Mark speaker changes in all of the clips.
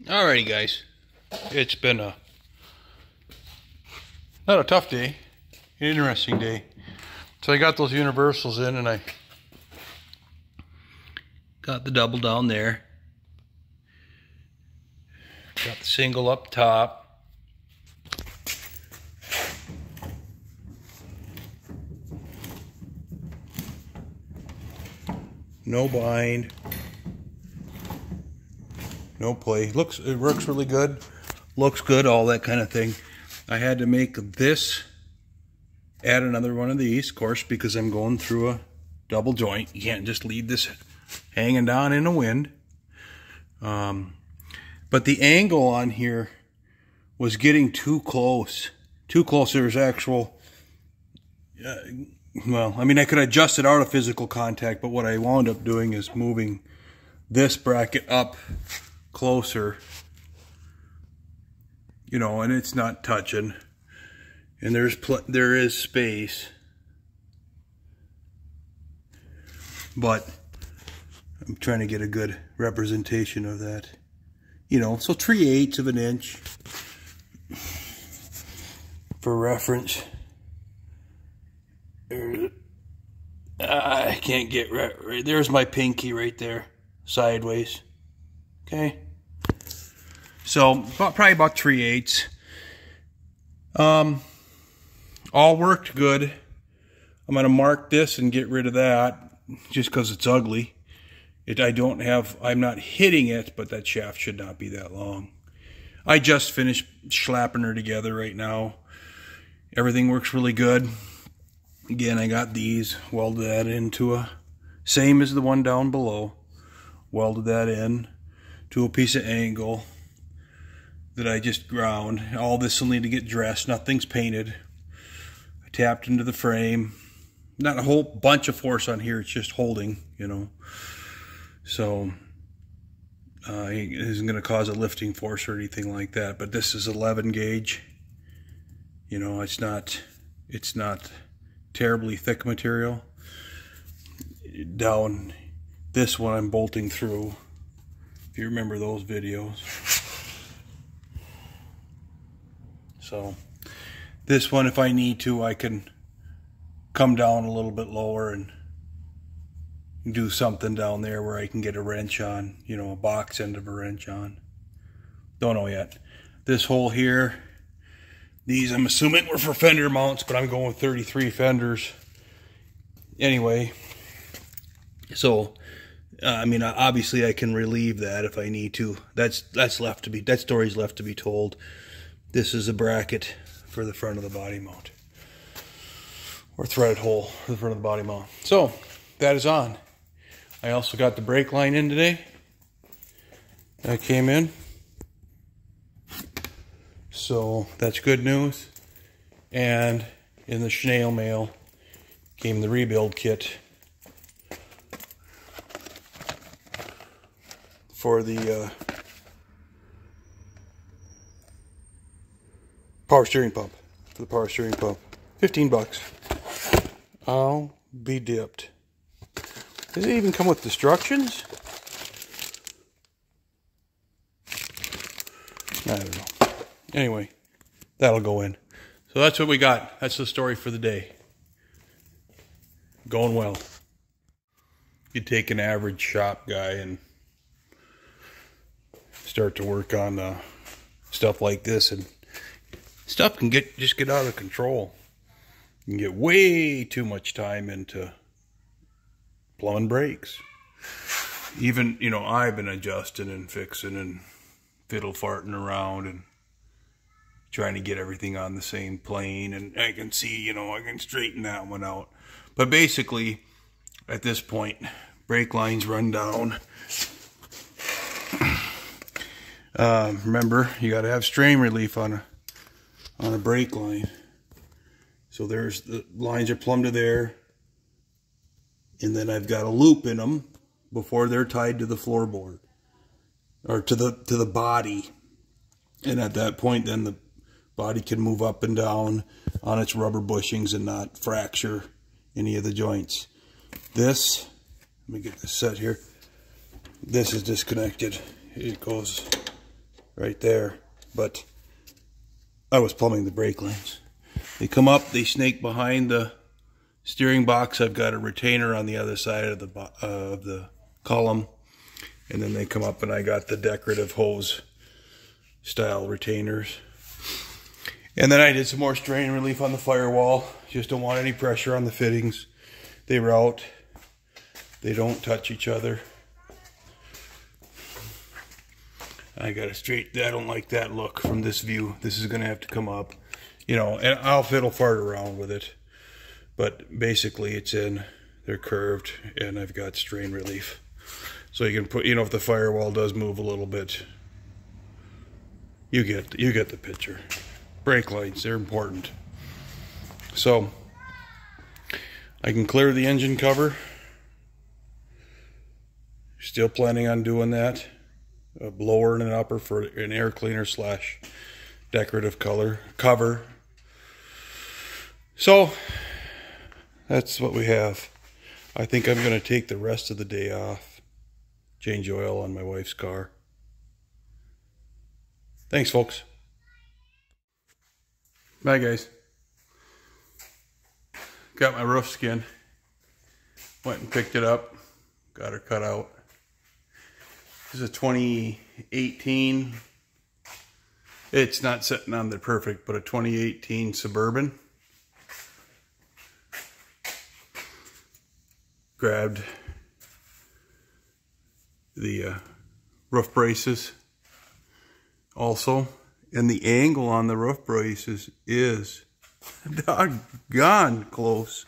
Speaker 1: Alrighty guys, it's been not a tough day, an interesting day. So I got those universals in and I got the double down there. Got the single up top. No bind. No play. It works really good. Looks good, all that kind of thing. I had to make this, add another one of these, of course, because I'm going through a double joint. You can't just leave this hanging down in the wind. But the angle on here was getting too close. Too close. There's actual, well, I mean, I could adjust it out of physical contact, but what I wound up doing is moving this bracket up closer, you know, and it's not touching, and there is space, but I'm trying to get a good representation of that, you know. So 3/8 of an inch for reference. I can't get right. There's my pinky right there, sideways. Okay. So probably about 3/8. All worked good. I'm gonna mark this and get rid of that just because it's ugly. I'm not hitting it, but that shaft should not be that long. I just finished slapping her together right now. Everything works really good. Again, I got these, welded that into a, same as the one down below. Welded that in to a piece of angle that I just ground. All this will need to get dressed. Nothing's painted. I tapped into the frame. Not a whole bunch of force on here. It's just holding, you know. So it isn't going to cause a lifting force or anything like that. But this is 11 gauge. You know, it's not terribly thick material. Down this one I'm bolting through. If you remember those videos. So this one, if I need to, I can come down a little bit lower and do something down there where I can get a wrench on, you know, a box end of a wrench on. Don't know yet. This hole here, these I'm assuming were for fender mounts, but I'm going with 33 fenders anyway. So I mean, obviously I can relieve that if I need to. That story's left to be told. This is a bracket for the front of the body mount, or threaded hole for the front of the body mount. So that is on. I also got the brake line in today. That came in. So that's good news. And in the snail mail came the rebuild kit for the power steering pump. For the power steering pump. 15 bucks. I'll be dipped. Does it even come with instructions? I don't know. Anyway, that'll go in. So that's what we got. That's the story for the day. Going well. You take an average shop guy and start to work on stuff like this, and stuff can just get out of control. You can get way too much time into plumbing brakes. Even, you know, I've been adjusting and fixing and fiddle farting around and trying to get everything on the same plane, and I can see, you know, I can straighten that one out. But basically, at this point, brake lines run down. Remember, you got to have strain relief on a brake line. So there's the lines are plumbed to there, and then I've got a loop in them before they're tied to the floorboard or to the body. And at that point, then the body can move up and down on its rubber bushings and not fracture any of the joints. This, let me get this set here. This is disconnected. It goes right there. But I was plumbing the brake lines. They come up, they snake behind the steering box. I've got a retainer on the other side of the column. And then they come up and I got the decorative hose style retainers. And then I did some more strain relief on the firewall. Just don't want any pressure on the fittings. They route. They don't touch each other. I got a straight, I don't like that look from this view. This is gonna have to come up, you know, and I'll fiddle fart around with it. But basically it's in, they're curved, and I've got strain relief. So you can put, you know, if the firewall does move a little bit, you get the picture. Brake lights, they're important. So I can clear the engine cover. Still planning on doing that. A blower and an upper for an air cleaner slash decorative cover. So that's what we have. I think I'm going to take the rest of the day off. Change oil on my wife's car. Thanks, folks. Bye, guys. Got my roof skin. Went and picked it up. Got her cut out. This is a 2018. It's not sitting on the perfect, but a 2018 Suburban. Grabbed the roof braces also. And the angle on the roof braces is doggone close.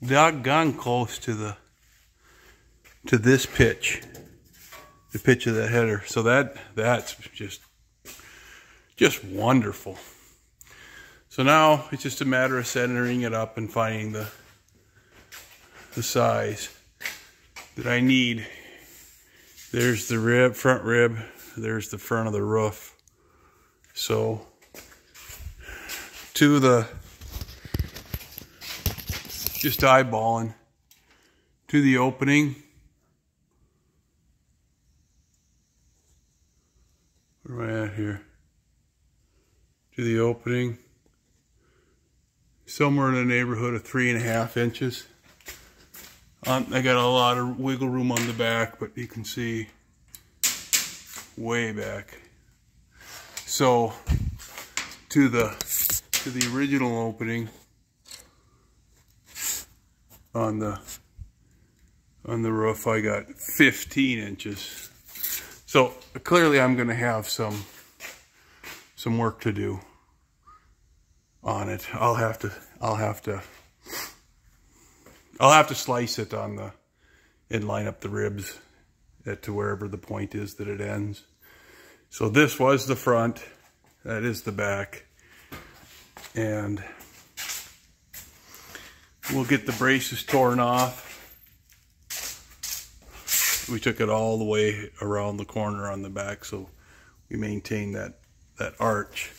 Speaker 1: Doggone close to this pitch. The pitch of the header. So that's just wonderful. So now it's just a matter of centering it up and finding the size that I need. There's the rib, front rib. There's the front of the roof. So to the, just eyeballing to the opening. Where am I at here? To the opening. Somewhere in the neighborhood of 3.5 inches. I got a lot of wiggle room on the back, but you can see way back. So to the original opening on the roof, I got 15 inches. So clearly I'm going to have some work to do on it. I'll have to slice it on and line up the ribs to wherever the point is that it ends. So this was the front, that is the back, and we'll get the braces torn off. We took it all the way around the corner on the back, so we maintain that arch,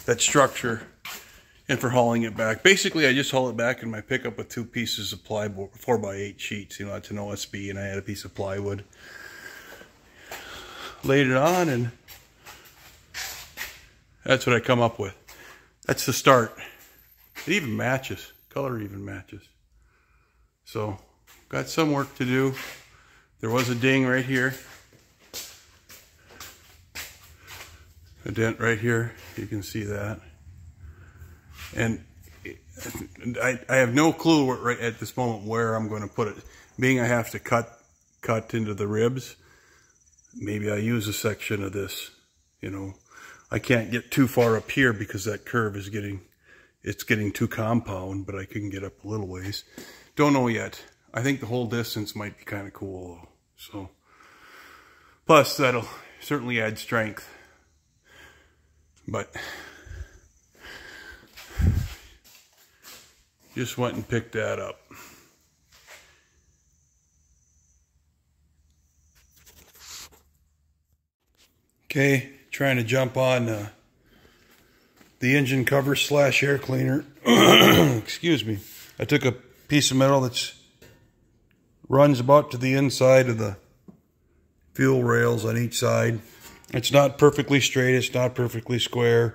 Speaker 1: that structure. And for hauling it back, basically I just haul it back in my pickup with 2 pieces of plywood, 4x8 sheets. You know, it's an OSB, and I had a piece of plywood. Laid it on, and that's what I come up with. That's the start. It even matches. Color even matches. So, got some work to do. There was a ding right here. A dent right here. You can see that. And I have no clue right at this moment where I'm going to put it. Being I have to cut into the ribs, maybe I use a section of this. You know, I can't get too far up here because that curve is getting too compound, but I can get up a little ways. Don't know yet. I think the whole distance might be kind of cool though. So, plus that'll certainly add strength. But just went and picked that up. Okay, trying to jump on the engine cover / air cleaner. Excuse me. I took a piece of metal that runs about to the inside of the fuel rails on each side. It's not perfectly straight, it's not perfectly square.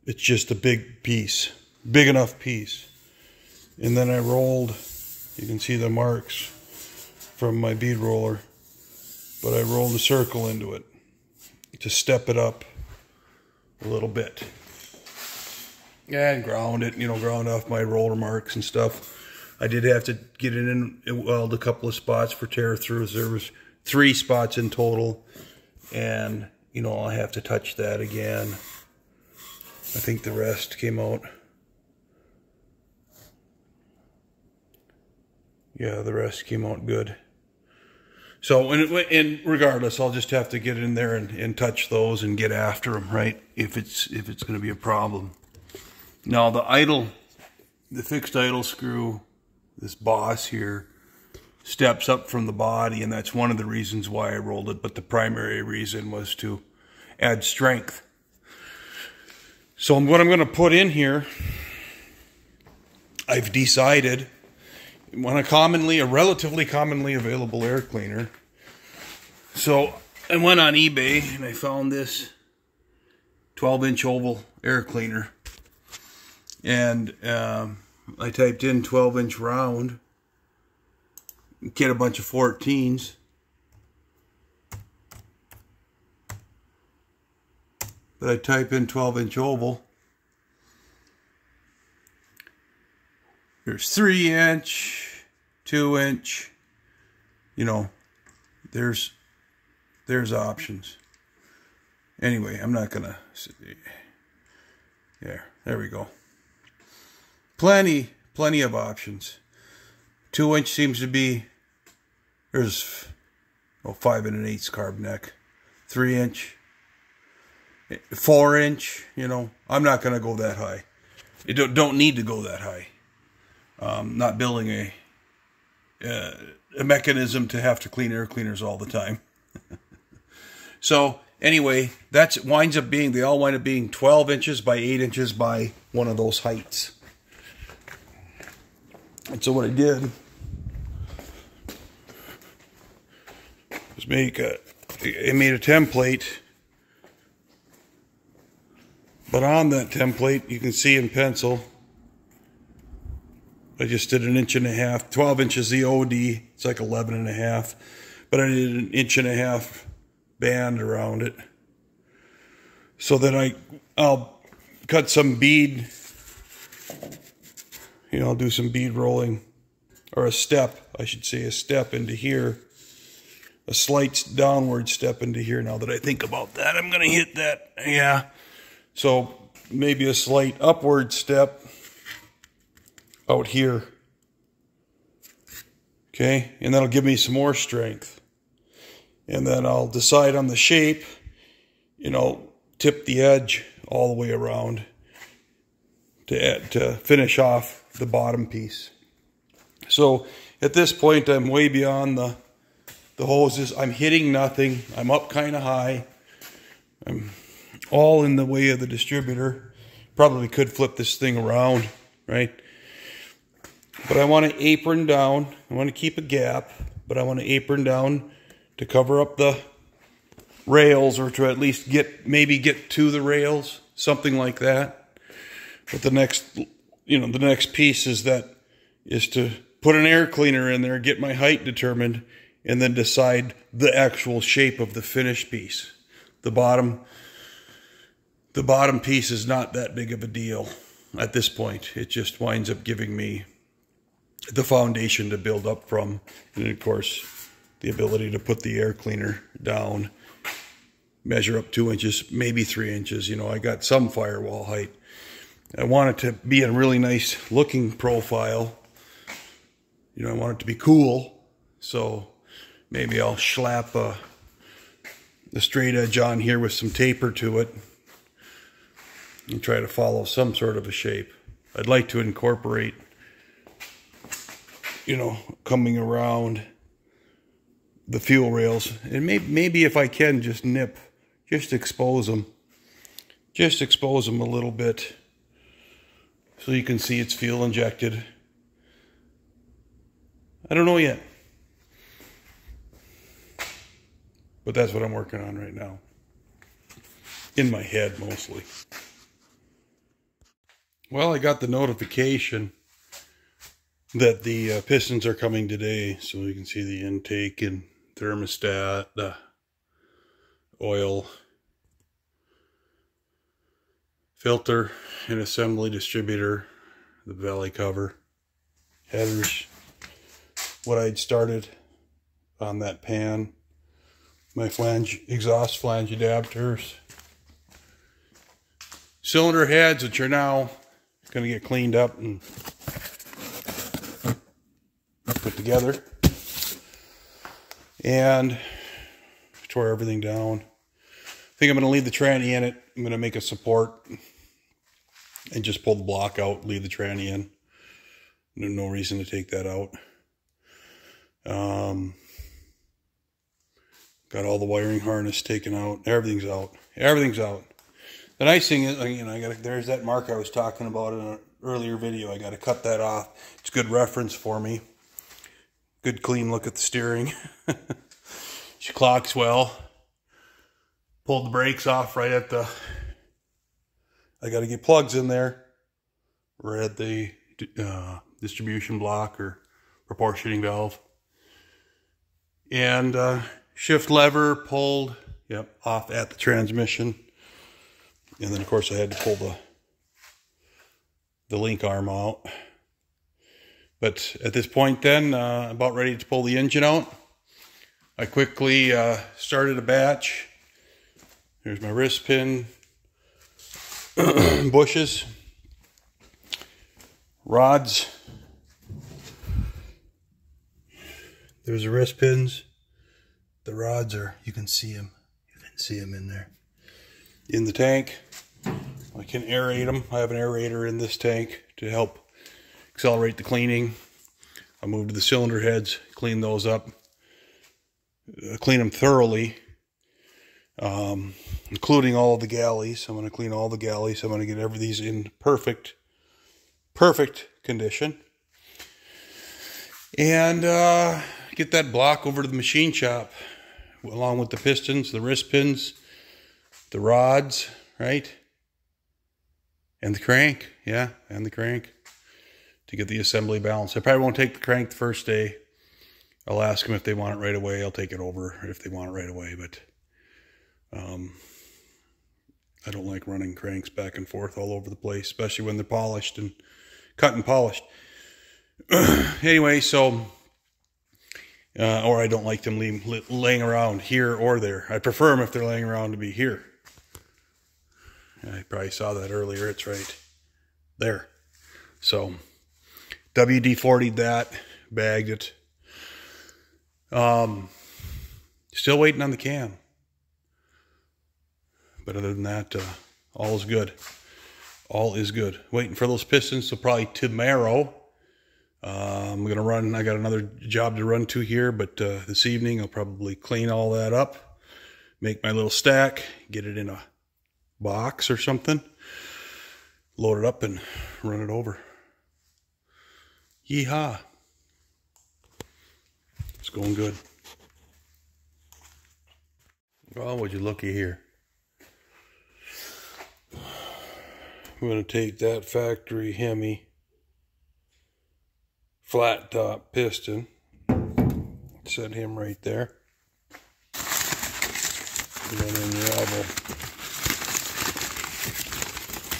Speaker 1: It's just a big piece, big enough piece. And then I rolled, you can see the marks from my bead roller, but I rolled a circle into it to step it up a little bit. And ground it, ground off my roller marks and stuff. I did have to get it in, weld a couple of spots for tear throughs. There was 3 spots in total. And, I'll have to touch that again. I think the rest came out. Yeah, the rest came out good. So, and regardless, I'll just have to get in there and touch those and get after them, right? If it's going to be a problem. Now, the fixed idle screw, this boss here, steps up from the body, and that's one of the reasons why I rolled it, but the primary reason was to add strength. So what I'm going to put in here, I've decided, a relatively commonly available air cleaner. So I went on eBay and I found this 12-inch oval air cleaner, and I typed in 12-inch round, get a bunch of 14s. But I type in 12-inch oval. There's 3-inch, 2-inch. There's options. Anyway, I'm not gonna. There we go. Plenty of options. 2-inch seems to be. There's 5 1/8 carb neck, 3-inch, 4-inch. I'm not going to go that high. You don't need to go that high. Not building a mechanism to have to clean air cleaners all the time. So anyway, they all wind up being 12 inches by 8 inches by one of those heights. And so what I did was I made a template, but on that template you can see in pencil I just did 1.5 inches, 12 inches the OD, it's like 11.5, but I did 1.5 inches band around it so that I'll cut some bead, I'll do some bead rolling, or a step into here. A slight downward step into here. Now that I think about that, I'm going to hit that. Yeah. So maybe a slight upward step out here. Okay. And that'll give me some more strength. And then I'll decide on the shape, tip the edge all the way around to finish off the bottom piece. So at this point, I'm way beyond the hoses. I'm hitting nothing. I'm up kind of high. I'm all in the way of the distributor. Probably could flip this thing around, right? But I want to apron down. I want to keep a gap, but I want to apron down to cover up the rails, or to at least maybe get to the rails, something like that. But the next piece is to put an air cleaner in there, get my height determined, and then decide the actual shape of the finished piece. The bottom piece is not that big of a deal at this point. It just winds up giving me the foundation to build up from, and of course the ability to put the air cleaner down, measure up 2 inches, maybe 3 inches. I got some firewall height. I want it to be a really nice looking profile. I want it to be cool, so maybe I'll slap the straight edge on here with some taper to it and try to follow some sort of a shape. I'd like to incorporate, coming around the fuel rails, and maybe if I can just nip just expose them. Just expose them a little bit so you can see it's fuel injected. I don't know yet. But that's what I'm working on right now. In my head, mostly. Well, I got the notification that the pistons are coming today. So you can see the intake and thermostat, the oil, filter and assembly distributor, the valley cover, headers, what I'd started on that pan, my exhaust flange adapters, cylinder heads, which are now going to get cleaned up and put together, and tore everything down. I think I'm going to leave the tranny in it. I'm going to make a support and just pull the block out, leave the tranny in. No reason to take that out. Got all the wiring harness taken out. Everything's out. Everything's out. The nice thing is, you know, there's that mark I was talking about in an earlier video. I got to cut that off. It's good reference for me. Good clean look at the steering. She clocks well. Pulled the brakes off right at the... I got to get plugs in there. We're at the distribution block or proportioning valve. And shift lever pulled, yep, off at the transmission. And then, of course, I had to pull the link arm out. But at this point then, about ready to pull the engine out. I quickly started a batch. Here's my wrist pin, bushes, rods. There's the wrist pins. The rods are, you can see them. You can see them in there. In the tank. I can aerate them. I have an aerator in this tank to help accelerate the cleaning. I moved to the cylinder heads, clean those up, clean them thoroughly, including all of the galleys. I'm going to clean all the galleys. I'm going to get everything in perfect condition. And get that block over to the machine shop, along with the pistons, the wrist pins, the rods, right? And the crank, yeah, and the crank to get the assembly balance. I probably won't take the crank the first day. I'll ask them if they want it right away. I'll take it over if they want it right away, but I don't like running cranks back and forth all over the place, especially when they're polished and cut and polished. Anyway, so, or I don't like them laying around here or there. I prefer them if they're laying around to be here. I probably saw that earlier. It's right there. So, WD-40'd that, bagged it. Still waiting on the can. But other than that, all is good. All is good. Waiting for those pistons, so probably tomorrow. I'm going to run, I got another job to run to here, but this evening I'll probably clean all that up, make my little stack, get it in a box or something, load it up and run it over. Yeehaw. It's going good. Well, would you looky here. I'm going to take that factory Hemi flat top piston, set him right there, and then unravel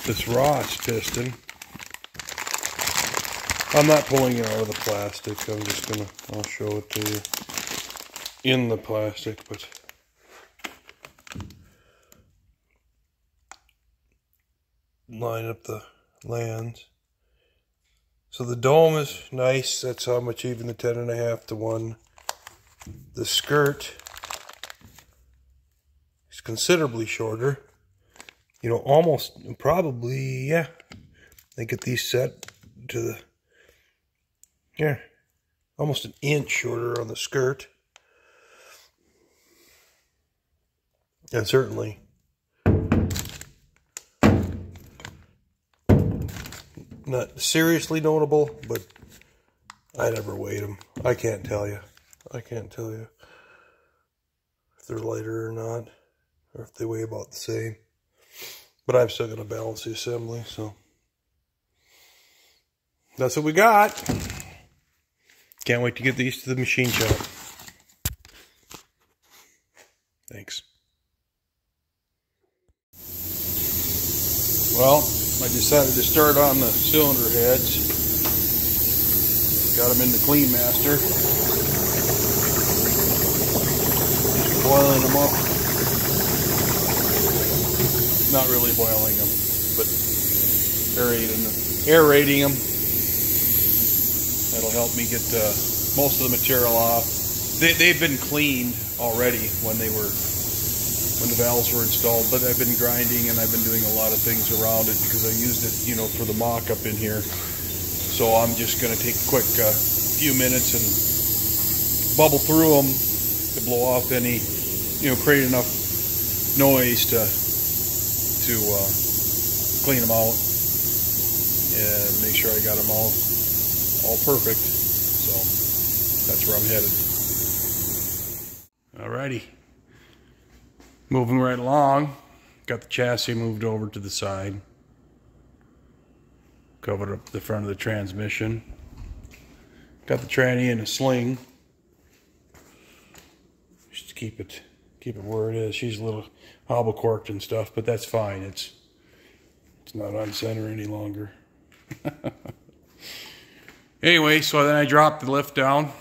Speaker 1: this Ross piston. I'm not pulling it out of the plastic. I'm just gonna, I'll show it to you in the plastic, but line up the lands. So the dome is nice. That's how much even the 10.5 to 1. The skirt is considerably shorter. You know, almost, probably, yeah. They get these set to the, yeah, almost an inch shorter on the skirt. And certainly Not seriously notable, but I never weighed them. I can't tell you. I can't tell you if they're lighter or not, or if they weigh about the same. But I'm still going to balance the assembly, so that's what we got. Can't wait to get these to the machine shop. Thanks. Well, I decided to start on the cylinder heads. Got them in the Clean Master. Just boiling them up. Not really boiling them, but aerating them. That'll help me get most of the material off. They've been cleaned already when the valves were installed, but I've been grinding and I've been doing a lot of things around it because I used it, you know, for the mock-up in here. So I'm just going to take a quick few minutes and bubble through them to blow off any, you know, create enough noise to clean them out and make sure I got them all perfect. So that's where I'm headed. Alrighty. Moving right along. Got the chassis moved over to the side. Covered up the front of the transmission. Got the tranny in a sling. Just to keep it where it is. She's a little hobble corked and stuff, but that's fine. It's not on center any longer. Anyway, so then I dropped the lift down.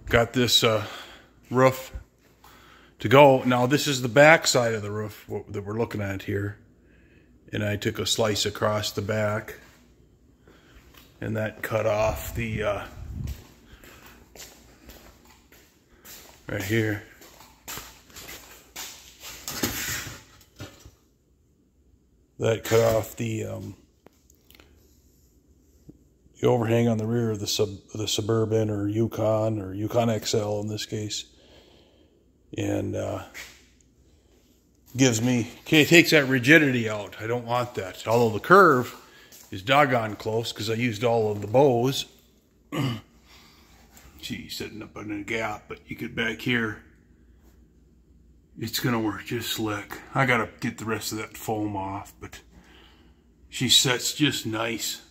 Speaker 1: Got this roof to go. Now this is the back side of the roof that we're looking at here. And I took a slice across the back. And that cut off the, right here. That cut off the overhang on the rear of the Suburban or Yukon XL in this case. And takes that rigidity out. I don't want that. Although the curve is doggone close because I used all of the bows. She's sitting up in a gap, but you get back here, it's gonna work just slick. I gotta get the rest of that foam off, but she sets just nice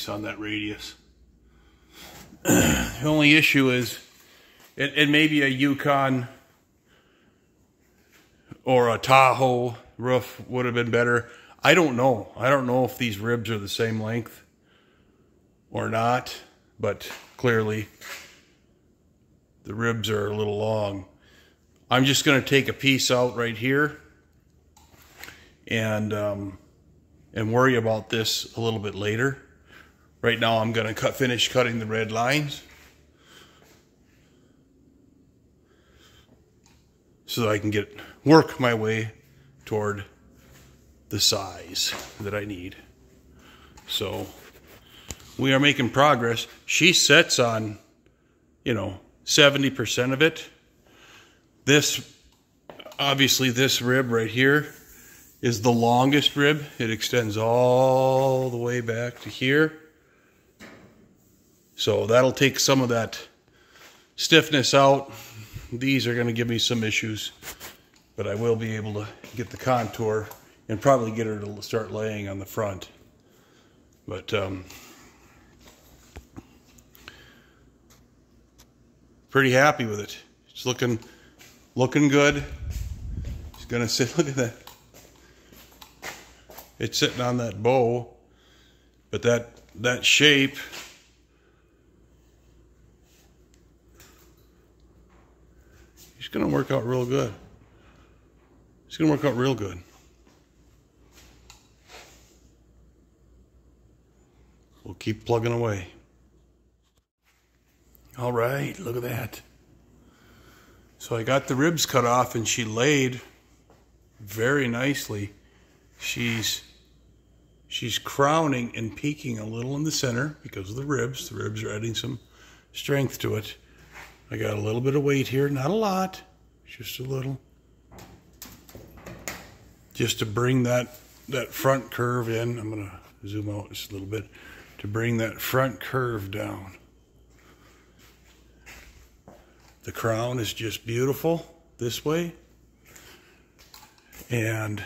Speaker 1: on that radius. The only issue is, it may be a Yukon or a Tahoe roof would have been better. I don't know. I don't know if these ribs are the same length or not, but clearly the ribs are a little long. I'm just going to take a piece out right here and worry about this a little bit later. Right now I'm going to finish cutting the red lines so that I can work my way toward the size that I need. So we are making progress. She sets on, 70% of it. Obviously this rib right here is the longest rib. It extends all the way back to here. So that'll take some of that stiffness out. These are going to give me some issues, but I will be able to get the contour and probably get her to start laying on the front. But pretty happy with it. It's looking good. It's gonna sit. Look at that. It's sitting on that bow, but that shape. It's gonna work out real good. It's gonna work out real good. We'll keep plugging away. All right, look at that. So I got the ribs cut off and she laid very nicely. She's crowning and peaking a little in the center because of the ribs. The ribs are adding some strength to it. I got a little bit of weight here, not a lot, just a little. Just to bring that that front curve in. I'm gonna zoom out just a little bit to bring that front curve down. The crown is just beautiful this way, and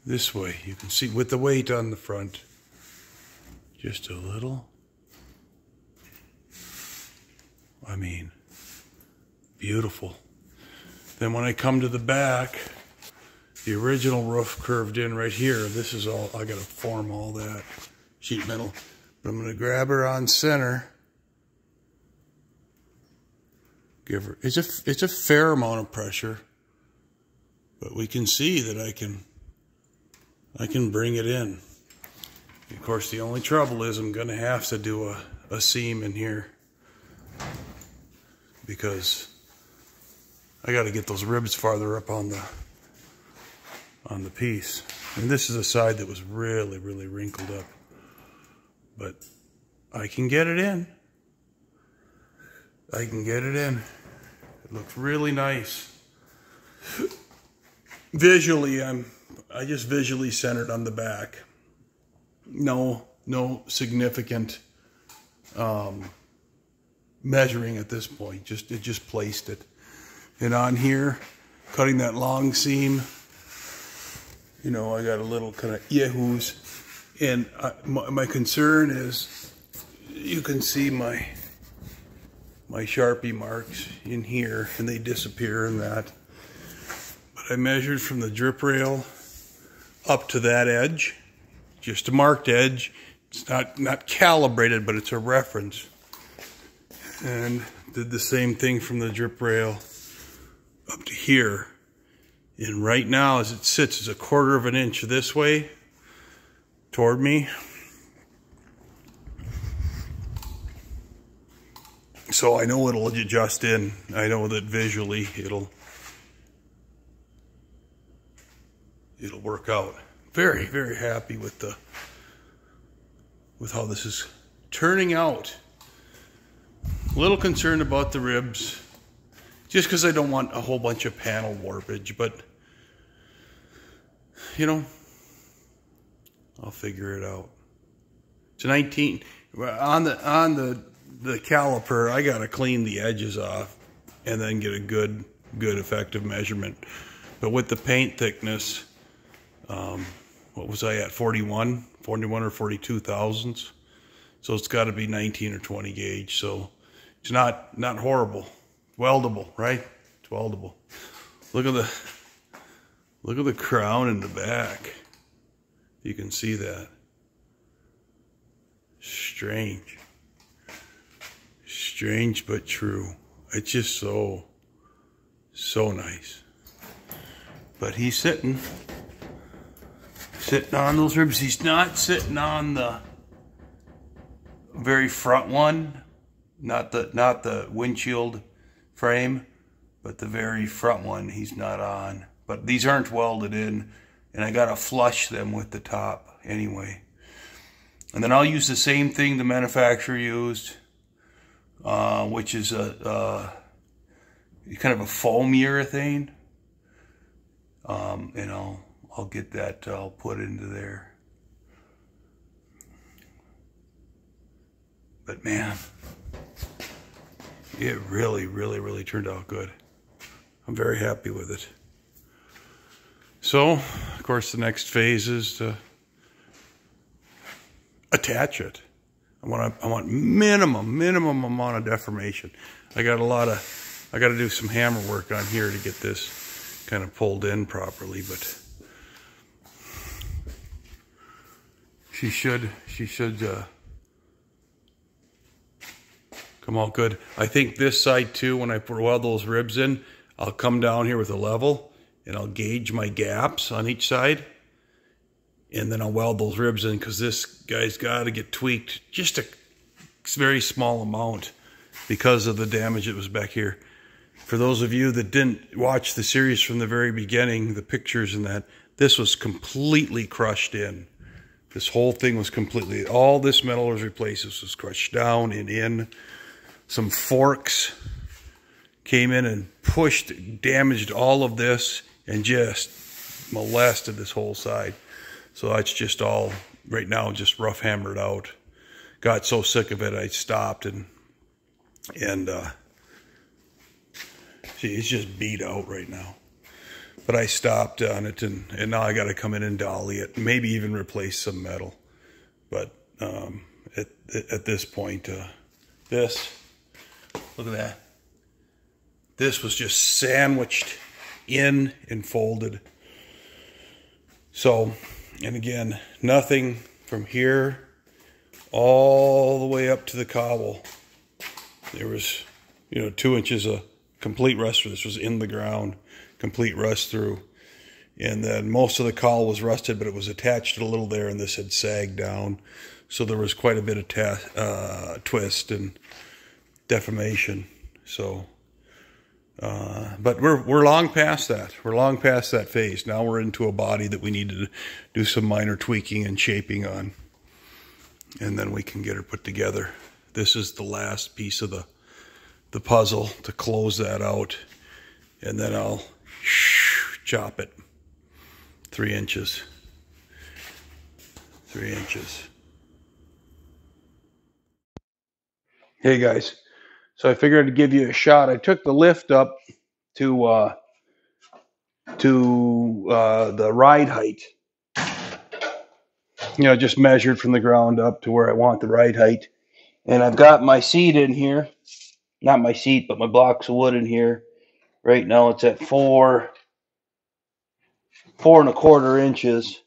Speaker 1: this way you can see with the weight on the front, just a little. I mean, beautiful. Then when I come to the back, the original roof curved in right here. This is all, I gotta form all that sheet metal. But I'm gonna grab her on center. Give her, it's a fair amount of pressure, but we can see that I can bring it in. Of course, the only trouble is I'm gonna have to do a seam in here because I gotta get those ribs farther up on the piece. And this is a side that was really, really wrinkled up, but I can get it in. I can get it in. It looks really nice. Visually, I just visually centered on the back. No significant measuring at this point. It just placed it. And on here, cutting that long seam, you know, I got a little kind of yahoos. And my concern is, you can see my Sharpie marks in here, and they disappear in that. But I measured from the drip rail up to that edge, just a marked edge. It's not calibrated, but it's a reference. And did the same thing from the drip rail up to here. And right now, as it sits, is a 1/4 of an inch this way toward me. So I know it'll adjust in. I know that visually it'll work out. Very, very happy with how this is turning out. A little concerned about the ribs, just because I don't want a whole bunch of panel warpage, but you know, I'll figure it out. It's 19 on the caliper. I gotta clean the edges off and then get a good effective measurement. But with the paint thickness, what was I at, 41 or 42 thousandths? So it's got to be 19 or 20 gauge. So it's not horrible. Weldable, right? It's weldable. Look at the crown in the back. You can see that. Strange but true. It's just so nice. But he's sitting on those ribs. He's not sitting on the very front one, not the windshield frame, but the very front one he's not on. But these aren't welded in, and I gotta flush them with the top anyway. And then I'll use the same thing the manufacturer used, which is a kind of a foam urethane. And I'll get that, I'll put into there. But man, it really turned out good. I'm very happy with it. So, of course, the next phase is to attach it. I want minimum amount of deformation. I got to do some hammer work on here to get this kind of pulled in properly, but she should come out good. I think this side too, when I weld those ribs in, I'll come down here with a level and I'll gauge my gaps on each side, and then I'll weld those ribs in, because this guy's got to get tweaked just a very small amount because of the damage that was back here. For those of you that didn't watch the series from the very beginning, the pictures and that, this was completely crushed in. This whole thing was completely, all this metal was replaced. This was crushed down and in. Some forks came in and pushed, damaged all of this, and just molested this whole side. So that's just all right now, just rough hammered out. Got so sick of it, I stopped and see, it's just beat out right now. But I stopped on it, and now I got to come in and dolly it, maybe even replace some metal. But at this point, this, look at that. This was just sandwiched in and folded. So, and again, nothing from here all the way up to the cobble. There was, 2 inches of complete rust through. This was in the ground, complete rust through. And then most of the cowl was rusted, but it was attached a little there, and this had sagged down. So there was quite a bit of twist and deformation. So, but we're long past that. We're long past that phase. Now we're into a body that we need to do some minor tweaking and shaping on. And then we can get her put together. This is the last piece of the puzzle to close that out. And then I'll chop it 3 inches. 3 inches. Hey guys, so I figured I'd give you a shot. I took the lift up to the ride height. Just measured from the ground up to where I want the ride height. And I've got my seat in here. Not my seat, but my blocks of wood in here. Right now it's at 4 1/4 inches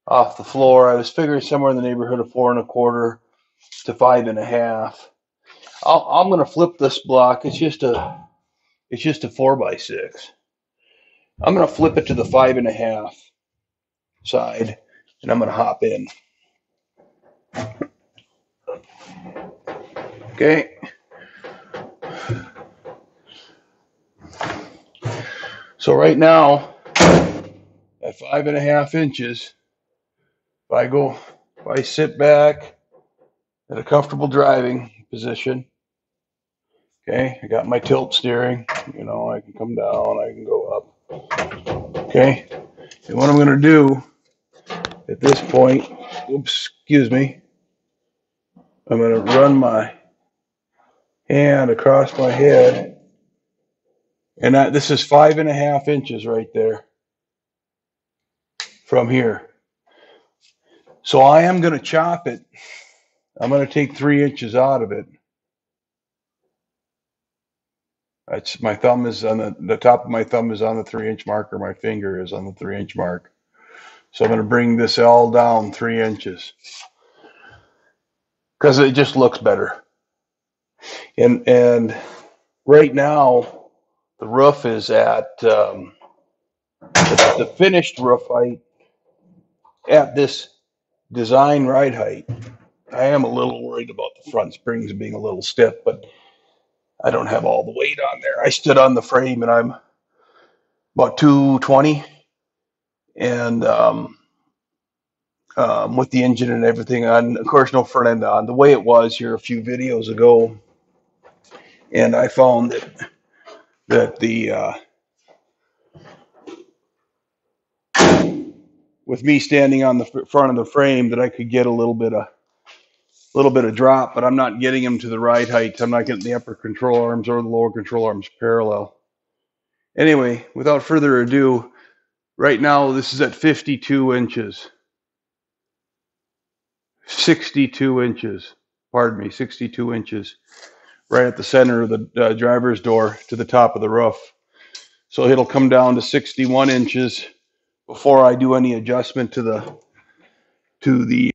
Speaker 1: off the floor. I was figuring somewhere in the neighborhood of 4 1/4 to 5 1/2. I'm going to flip this block. It's just a 4x6. I'm going to flip it to the 5 1/2 side, and I'm going to hop in. Okay. So right now, at 5 1/2 inches, if I sit back at a comfortable driving position, okay, I got my tilt steering, I can come down, I can go up, okay, and what I'm going to do at this point, excuse me, I'm going to run my hand across my head, and this is 5 1/2 inches right there from here. So I am going to chop it. I'm going to take 3 inches out of it. That's my thumb is on the top of my thumb is on the 3-inch marker. My finger is on the 3-inch mark. So I'm going to bring this all down 3 inches because it just looks better. And right now the roof is at the finished roof height at this design ride height. I am a little worried about the front springs being a little stiff, but I don't have all the weight on there. I stood on the frame and I'm about 220, and with the engine and everything on, of course, no front end on, the way it was here a few videos ago. And I found that the with me standing on the front of the frame, that I could get a little bit of drop, but I'm not getting them to the ride height. I'm not getting the upper control arms or the lower control arms parallel. Anyway, without further ado, right now this is at 52 inches. 62 inches. Pardon me, 62 inches. Right at the center of the driver's door to the top of the roof. So it'll come down to 61 inches before I do any adjustment to the